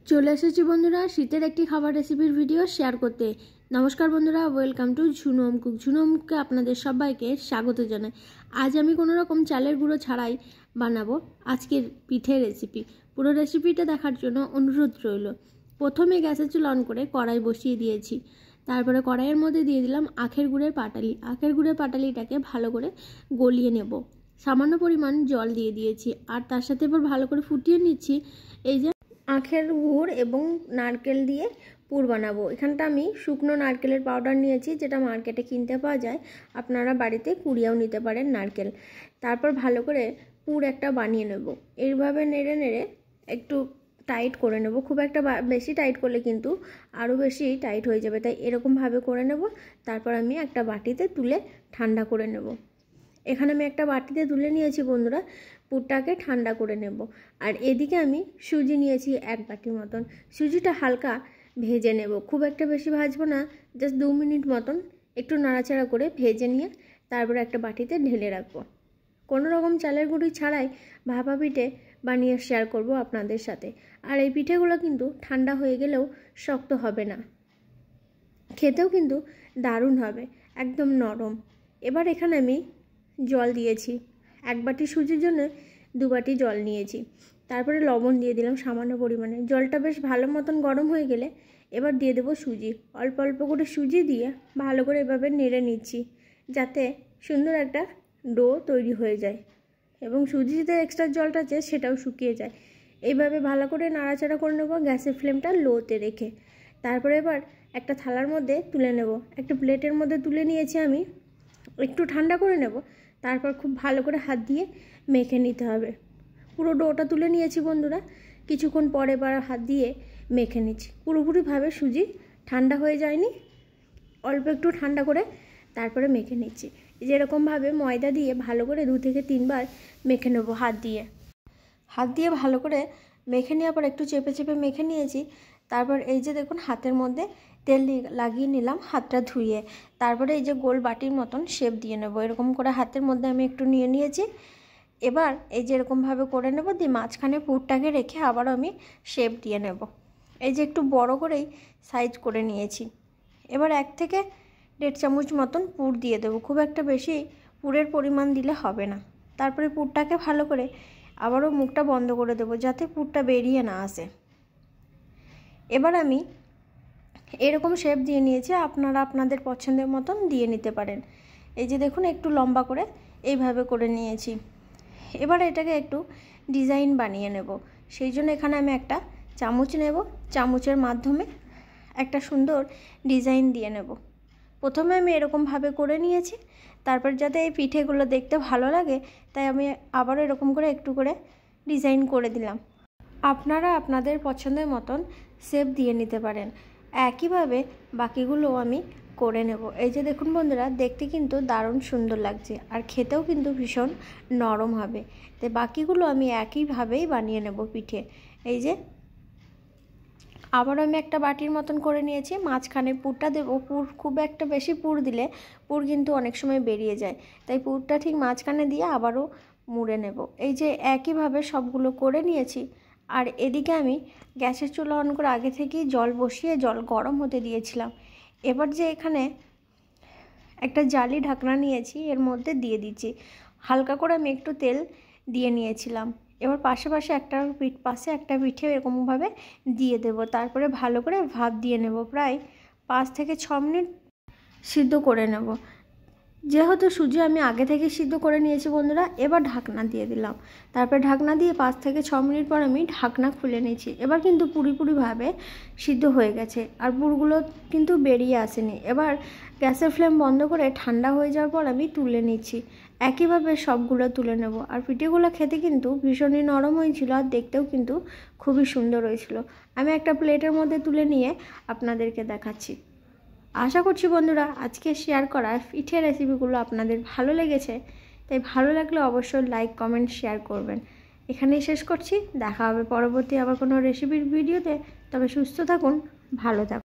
চলে এসেছি বন্ধুরা শীতের একটি খাবার রেসিপির ভিডিও শেয়ার করতে। নমস্কার বন্ধুরা, welcome to Jhunu home cook. Jhunu home কুকে আপনাদের সবাইকে স্বাগত জানাই। আজ আমি কোনো রকম চালের গুঁড়ো ছাড়াই বানাবো আজকের পিঠের রেসিপি। পুরো রেসিপিটা দেখার জন্য অনুরোধ রইল। প্রথমে গ্যাসের চুলা অন করে কড়াই বসিয়ে দিয়েছি। তারপরে কড়াইয়ের মধ্যে দিয়ে দিলাম আখের গুড়ের পাটালি। আখের গুড়ের পাটালিটাকে ভালো করে গলিয়ে নেব। সামান্য পরিমাণ জল দিয়ে দিয়েছি আর তার সাথে এবার ভালো করে ফুটিয়ে নিচ্ছি। এই যে আখের গুড় এবং নারকেল দিয়ে পুর বানাবো। এখানটা আমি শুকনো নারকেলের পাউডার নিয়েছি, যেটা মার্কেটে কিনতে পাওয়া যায়। আপনারা বাড়িতে কুড়িয়েও নিতে পারেন নারকেল। তারপর ভালো করে পুর একটা বানিয়ে নেব। এইভাবে নেড়ে নেড়ে একটু টাইট করে নেব। খুব একটা বেশি টাইট করলে কিন্তু আরও বেশি টাইট হয়ে যাবে, তাই এরকমভাবে করে নেব। তারপর আমি একটা বাটিতে তুলে ঠান্ডা করে নেব। এখানে আমি একটা বাটিতে তুলে নিয়েছি বন্ধুরা। পুরটাকে ঠান্ডা করে নেব। আর এদিকে আমি সুজি নিয়েছি এক বাটি মতন। সুজিটা হালকা ভেজে নেব, খুব একটা বেশি ভাজবো না, জাস্ট 2 মিনিট মতন একটু নাড়াচাড়া করে ভেজে নিয়ে তারপর একটা বাটিতে ঢেলে রাখবো। কোনো রকম চালের গুঁড়ি ছাড়াই ভাপা পিঠে বানিয়ে শেয়ার করব আপনাদের সাথে। আর এই পিঠেগুলো কিন্তু ঠান্ডা হয়ে গেলেও শক্ত হবে না, খেতেও কিন্তু দারুণ হবে, একদম নরম। এবার এখানে আমি জল দিয়েছি। এক বাটি সুজির জন্য 2 বাটি জল নিয়েছি। তারপরে লবণ দিয়ে দিলাম সামান্য পরিমাণে। জলটা বেশ ভালো মতন গরম হয়ে গেলে এবার দিয়ে দেবো সুজি। অল্প অল্প করে সুজি দিয়ে ভালো করে এভাবে নেড়ে নিচ্ছি, যাতে সুন্দর একটা ডো তৈরি হয়ে যায় এবং সুজিতে এক্সট্রা জলটা আছে সেটাও শুকিয়ে যায়। এইভাবে ভালো করে নাড়াচাড়া করে নেব গ্যাসের ফ্লেমটা লোতে রেখে। তারপরে এবার একটা থালার মধ্যে তুলে নেব। একটা প্লেটের মধ্যে তুলে নিয়েছি আমি, একটু ঠান্ডা করে নেব। তারপর খুব ভালো করে হাত দিয়ে মেখে নিতে হবে। পুরো ডোটা তুলে নিয়েছি বন্ধুরা। কিছুক্ষণ পরে এবার হাত দিয়ে মেখে নিচ্ছি। পুরোপুরিভাবে সুজি ঠান্ডা হয়ে যায়নি, অল্প একটু ঠান্ডা করে তারপরে মেখে নিচ্ছি। যেরকমভাবে ময়দা দিয়ে ভালো করে 2 থেকে 3 বার মেখে নেব হাত দিয়ে ভালো করে মেখে নেওয়ার পর একটু চেপে চেপে মেখে নিয়েছি। তারপর এই যে দেখুন হাতের মধ্যে তেল লাগিয়ে নিলাম হাতটা ধুয়ে। তারপরে এই যে গোল বাটির মতন শেপ দিয়ে নেব। এরকম করে হাতের মধ্যে আমি একটু নিয়ে নিয়েছি। এবার এই যে এরকমভাবে করে নেব, দিয়ে মাঝখানে পুরটাকে রেখে আবারও আমি শেপ দিয়ে নেব। এই যে একটু বড় করেই সাইজ করে নিয়েছি। এবার 1 থেকে 1.5 চামচ মতন পুর দিয়ে দেবো। খুব একটা বেশি পুরের পরিমাণ দিলে হবে না। তারপরে পুরটাকে ভালো করে আবারও মুখটা বন্ধ করে দেবো, যাতে পুরটা বেরিয়ে না আসে। এবার আমি এরকম শেপ দিয়ে নিয়েছি, আপনারা আপনাদের পছন্দের মতন দিয়ে নিতে পারেন। এই যে দেখুন একটু লম্বা করে এইভাবে করে নিয়েছি। এবার এটাকে একটু ডিজাইন বানিয়ে নেব। সেই জন্য এখানে আমি একটা চামচ নেব। চামচের মাধ্যমে একটা সুন্দর ডিজাইন দিয়ে নেব। প্রথমে আমি এরকমভাবে করে নিয়েছি। তারপর যাতে এই পিঠেগুলো দেখতে ভালো লাগে, তাই আমি আবারও এরকম করে একটু করে ডিজাইন করে দিলাম। আপনারা আপনাদের পছন্দের মতন শেপ দিয়ে নিতে পারেন। একইভাবে বাকিগুলো আমি করে নেব। এই যে দেখুন বন্ধুরা, দেখতে কিন্তু দারুণ সুন্দর লাগছে আর খেতেও কিন্তু ভীষণ নরম হবে। তাই বাকিগুলো আমি একইভাবেই বানিয়ে নেব পিঠে। এই যে আবারও আমি একটা বাটির মতন করে নিয়েছি। মাঝখানে পুরটা দেবো। পুর খুব একটা বেশি পুর দিলে পুর কিন্তু অনেক সময় বেরিয়ে যায়, তাই পুরটা ঠিক মাঝখানে দিয়ে আবারও মুড়ে নেব। এই যে একইভাবে সবগুলো করে নিয়েছি। আর এদিকে আমি গ্যাসের চুলা অন করে আগে থেকেই জল বসিয়ে জল গরম হতে দিয়েছিলাম। এবার যে এখানে একটা জালি ঢাকনা নিয়েছি, এর মধ্যে দিয়ে দিচ্ছি। হালকা করে আমি একটু তেল দিয়ে নিয়েছিলাম। এবার পাশে একটা পিঠে এরকমভাবে দিয়ে দেব। তারপরে ভালো করে ভাপ দিয়ে নেব। প্রায় 5 থেকে 6 মিনিট সিদ্ধ করে নেব। যেহেতু সুজি আমি আগে থেকে সিদ্ধ করে নিয়েছি বন্ধুরা, এবার ঢাকনা দিয়ে দিলাম। তারপরে ঢাকনা দিয়ে 5 থেকে 6 মিনিট পর আমি ঢাকনা খুলে নিয়েছি। এবার কিন্তু পুরোপুরিভাবে সিদ্ধ হয়ে গেছে আর পুরগুলো কিন্তু বেরিয়ে আসেনি। এবার গ্যাসের ফ্লেম বন্ধ করে ঠান্ডা হয়ে যাওয়ার পর আমি তুলে নিচ্ছি। একইভাবে সবগুলো তুলে নেব। আর পিঠেগুলো খেতে কিন্তু ভীষণই নরম হয়েছিল আর দেখতেও কিন্তু খুবই সুন্দর হয়েছিল। আমি একটা প্লেটের মধ্যে তুলে নিয়ে আপনাদেরকে দেখাচ্ছি। আশা করছি বন্ধুরা আজকে শেয়ার করা পিঠে রেসিপিগুলো আপনাদের ভালো লেগেছে। তাই ভালো লাগলে অবশ্যই লাইক, কমেন্ট, শেয়ার করবেন। এখানেই শেষ করছি। দেখা হবে পরবর্তী আবার কোনো রেসিপির ভিডিওতে। তবে সুস্থ থাকুন, ভালো থাকুন।